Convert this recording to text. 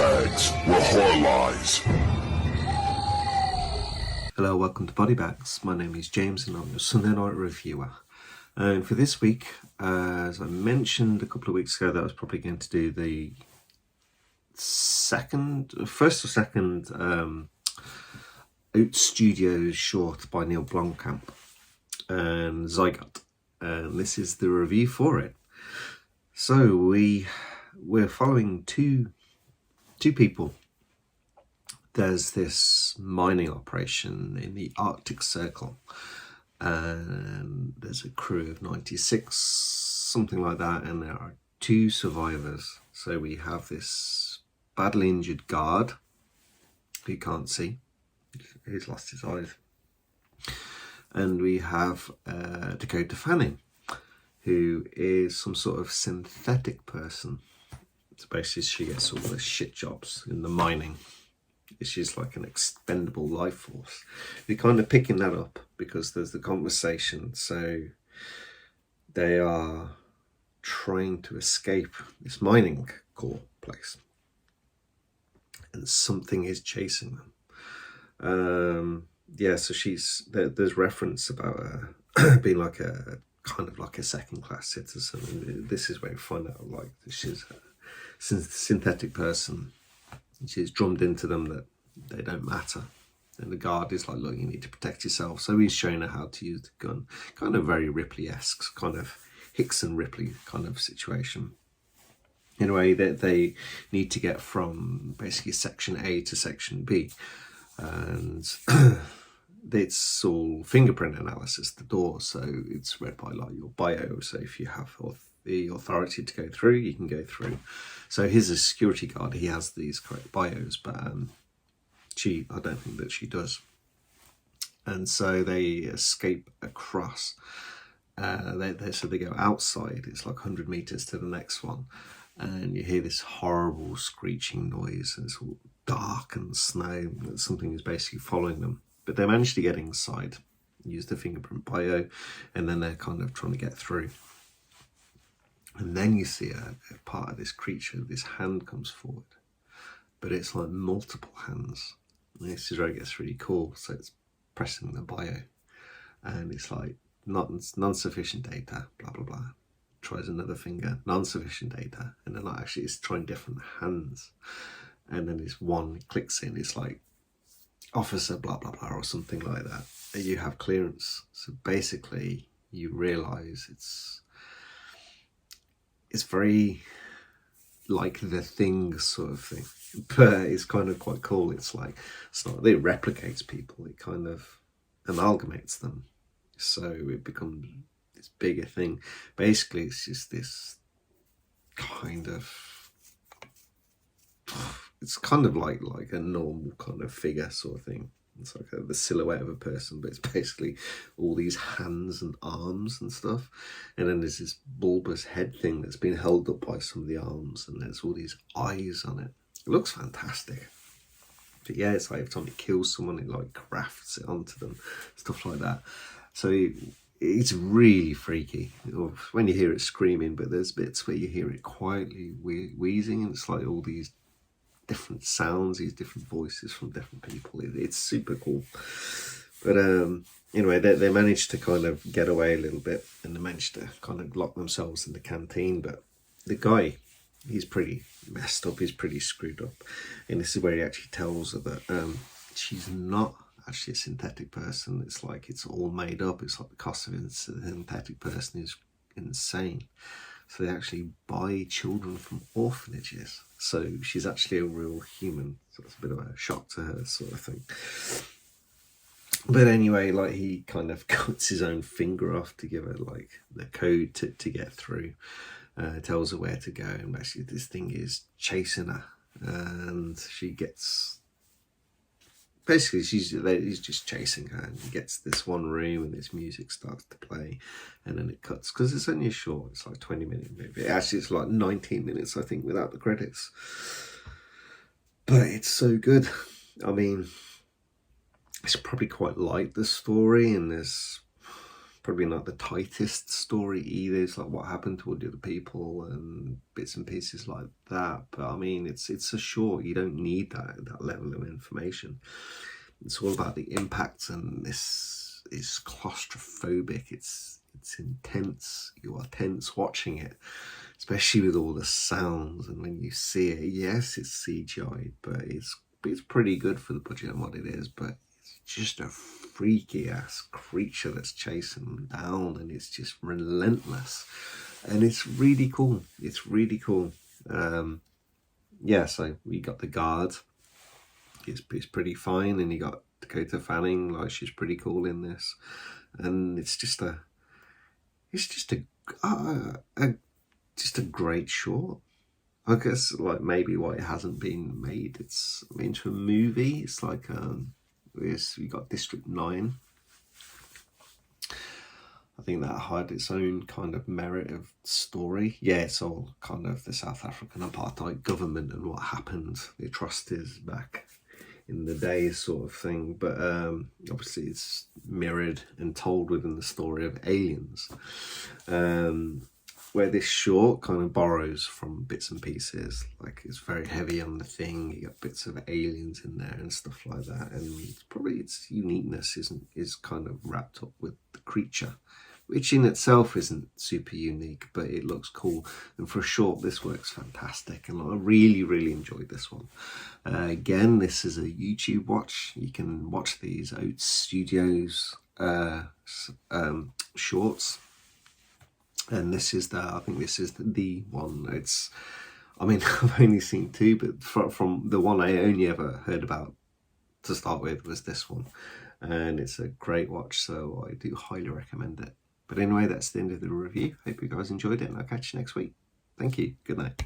bags where horror lies. Hello, welcome to Body Bags. My name is James and I'm your Sunday night reviewer. And for this week, as I mentioned a couple of weeks ago, that I was probably going to do the first or second Out Studios short by Neil Blomkamp and Zygote. And this is the review for it. So we're following two people. There's this mining operation in the Arctic Circle, and there's a crew of 96, something like that, and there are two survivors. So we have this badly injured guard who can't see, he's lost his eyes, and we have Dakota Fanning, who is some sort of synthetic person. So basically she gets all the shit jobs in the mining. She's like an expendable life force. We're kind of picking that up because there's the conversation. So they are trying to escape this mining core place, and something is chasing them. So there's reference about her being like a kind of like a second-class citizen. And this is where we find out like she's a synthetic person. She's drummed into them that they don't matter, and the guard is like, look, you need to protect yourself. So he's showing her how to use the gun, kind of very Ripley-esque, kind of Hicks and Ripley kind of situation. In a way that they need to get from basically section A to section B, and it's all fingerprint analysis, the door, so it's read by like your bio. So if you have the authority to go through, you can go through. So he's a security guard, he has these correct bios, but I don't think that she does. And so they escape across. So they go outside. It's like 100 meters to the next one, and you hear this horrible screeching noise, and it's all dark and snow. Something is basically following them, but they manage to get inside, use the fingerprint bio, and then they're kind of trying to get through. And then you see a part of this creature, this hand comes forward, but it's like multiple hands. And this is where it gets really cool. So it's pressing the bio, and it's like non-sufficient data, blah, blah, blah. Tries another finger, non-sufficient data. And then actually it's trying different hands. And then this one clicks in, it's like officer, blah, blah, blah, or something like that. And you have clearance. So basically you realize it's very like The Thing sort of thing, but it's kind of quite cool. It's not that it replicates people, it kind of amalgamates them, so it becomes this bigger thing. Basically it's just this kind of, it's kind of like a normal kind of figure sort of thing. It's like the silhouette of a person, but it's basically all these hands and arms and stuff. And then there's this bulbous head thing that's been held up by some of the arms, and there's all these eyes on it. It looks fantastic. But yeah, it's like every time it kills someone, it like crafts it onto them, stuff like that. So it's really freaky when you hear it screaming, but there's bits where you hear it quietly wheezing, and it's like all these different sounds, these different voices from different people. It's super cool. But anyway, they managed to kind of get away a little bit, and they managed to kind of lock themselves in the canteen. But the guy, he's pretty messed up, he's pretty screwed up, and this is where he actually tells her that she's not actually a synthetic person. It's like it's all made up. It's like the cost of a synthetic person is insane. So they actually buy children from orphanages. So she's actually a real human. So it's a bit of a shock to her sort of thing. But anyway, like he kind of cuts his own finger off to give her like the code to get through. Tells her where to go, and basically this thing is chasing her, and she gets, basically he's just chasing her, and he gets this one room, and this music starts to play, and then it cuts, because it's only a short, it's like 20-minute movie. Actually it's like 19 minutes I think without the credits, but it's so good. I mean, it's probably quite light, the story, and there's probably not the tightest story either. It's like what happened to all the other people and bits and pieces like that. But I mean, it's a short. You don't need that level of information. It's all about the impacts, and this is claustrophobic. It's intense. You are tense watching it, especially with all the sounds. And when you see it, yes, it's CGI, but it's pretty good for the budget and what it is. But it's just a freaky ass creature that's chasing them down, and it's just relentless, and it's really cool. It's really cool. Yeah, so we got the guard. It's pretty fine, and you got Dakota Fanning, like she's pretty cool in this, and it's just a great short. I guess like maybe why it hasn't been made into a movie. It's like we got District 9. I think that had its own kind of merit of story. Yeah, it's all kind of the South African apartheid government and what happened, the atrocities back in the day sort of thing. But obviously it's mirrored and told within the story of Aliens. Where this short kind of borrows from bits and pieces, like it's very heavy on the thing. You got bits of aliens in there and stuff like that, and probably its uniqueness is kind of wrapped up with the creature, which in itself isn't super unique, but it looks cool. And for a short, this works fantastic, and I really enjoyed this one. Again, this is a YouTube watch. You can watch these Oats Studios shorts. And this is I think this is the one. I mean, I've only seen two, but from the one I only ever heard about to start with was this one. And it's a great watch, so I do highly recommend it. But anyway, that's the end of the review. Hope you guys enjoyed it, and I'll catch you next week. Thank you. Good night.